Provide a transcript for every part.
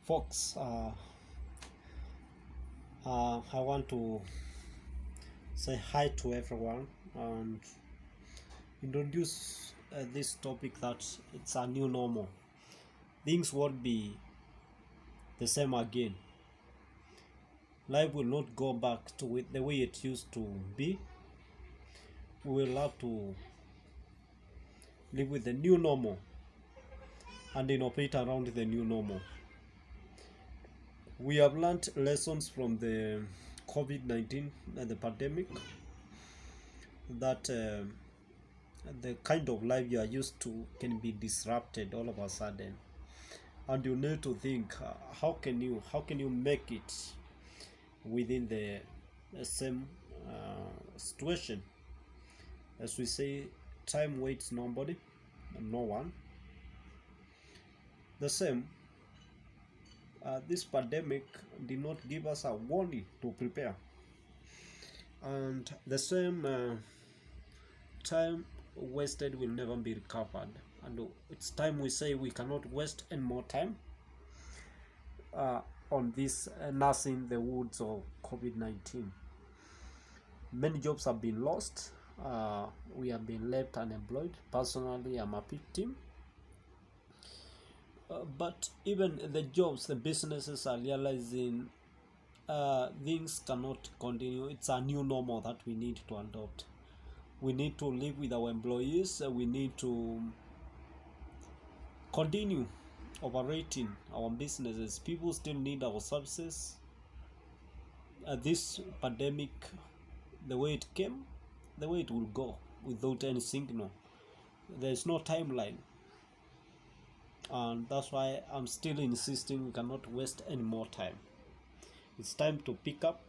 Folks, I want to say hi to everyone and introduce this topic that it's a new normal. Things won't be the same again. Life will not go back to it the way it used to be. We will have to live with the new normal and innovate around the new normal. We have learned lessons from the Covid-19 and the pandemic that the kind of life you are used to can be disrupted all of a sudden, and you need to think how can you make it within the same situation. As we say, time waits nobody, no one. The same, this pandemic did not give us a warning to prepare, and the same time wasted will never be recovered. And it's time we say we cannot waste any more time on this nursing the woods of COVID-19. Many jobs have been lost. We have been left unemployed. Personally, I'm a victim. But even the jobs, the businesses are realizing things cannot continue. It's a new normal that we need to adopt. We need to live with our employees. We need to continue operating our businesses. People still need our services. This pandemic, the way it came, the way it will go without any signal. There is no timeline. And that's why I'm still insisting we cannot waste any more time. It's time to pick up,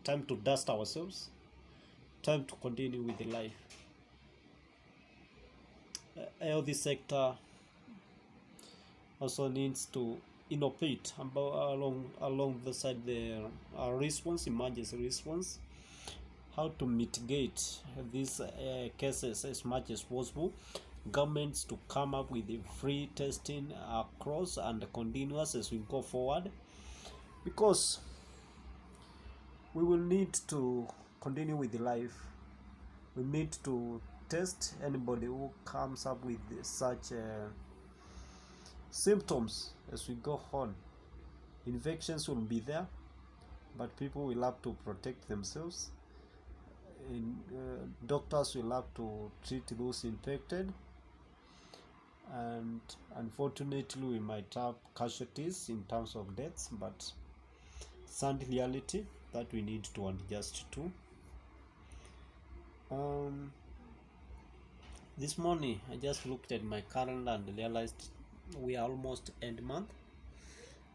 time to dust ourselves, time to continue with the life. Health sector also needs to innovate along the side the response, emergency response, how to mitigate these cases as much as possible. Governments to come up with the free testing across and continuous as we go forward, because we will need to continue with the life. We need to test anybody who comes up with such symptoms as we go on. Infections will be there, but people will have to protect themselves. Doctors will have to treat those infected, and unfortunately we might have casualties in terms of deaths, but sad reality that we need to adjust to. This morning I just looked at my calendar and realized we are almost end month.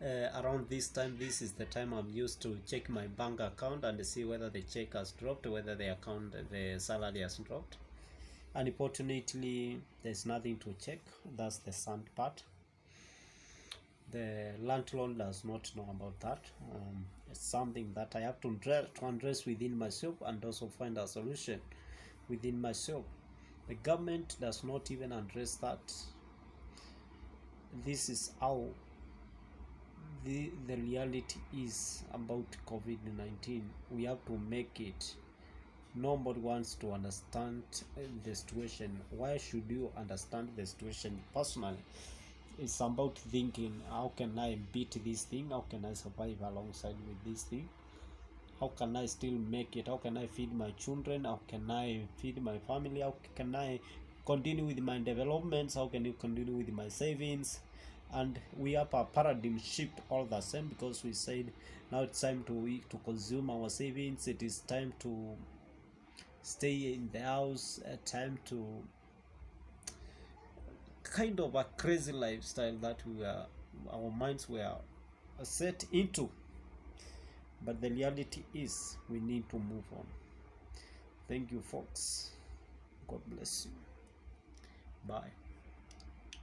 Around this time, this is the time I'm used to check my bank account and see whether the check has dropped, whether the salary has dropped. Unfortunately, there's nothing to check. That's the sad part. The landlord does not know about that. It's something that I have to address within myself and also find a solution within myself. The government does not even address that. This is how the reality is about COVID-19. We have to make it. Nobody wants to understand the situation. Why should you understand the situation personally? It's about thinking, how can I beat this thing? How can I survive alongside with this thing? How can I still make it? How can I feed my children? How can I feed my family? How can I continue with my developments? How can you continue with my savings? And we have a paradigm shift all the same, because we said now it's time to consume our savings. It is time to stay in the house, time to kind of a crazy lifestyle that our minds were set into. But the reality is we need to move on. Thank you, folks. God bless you. Bye.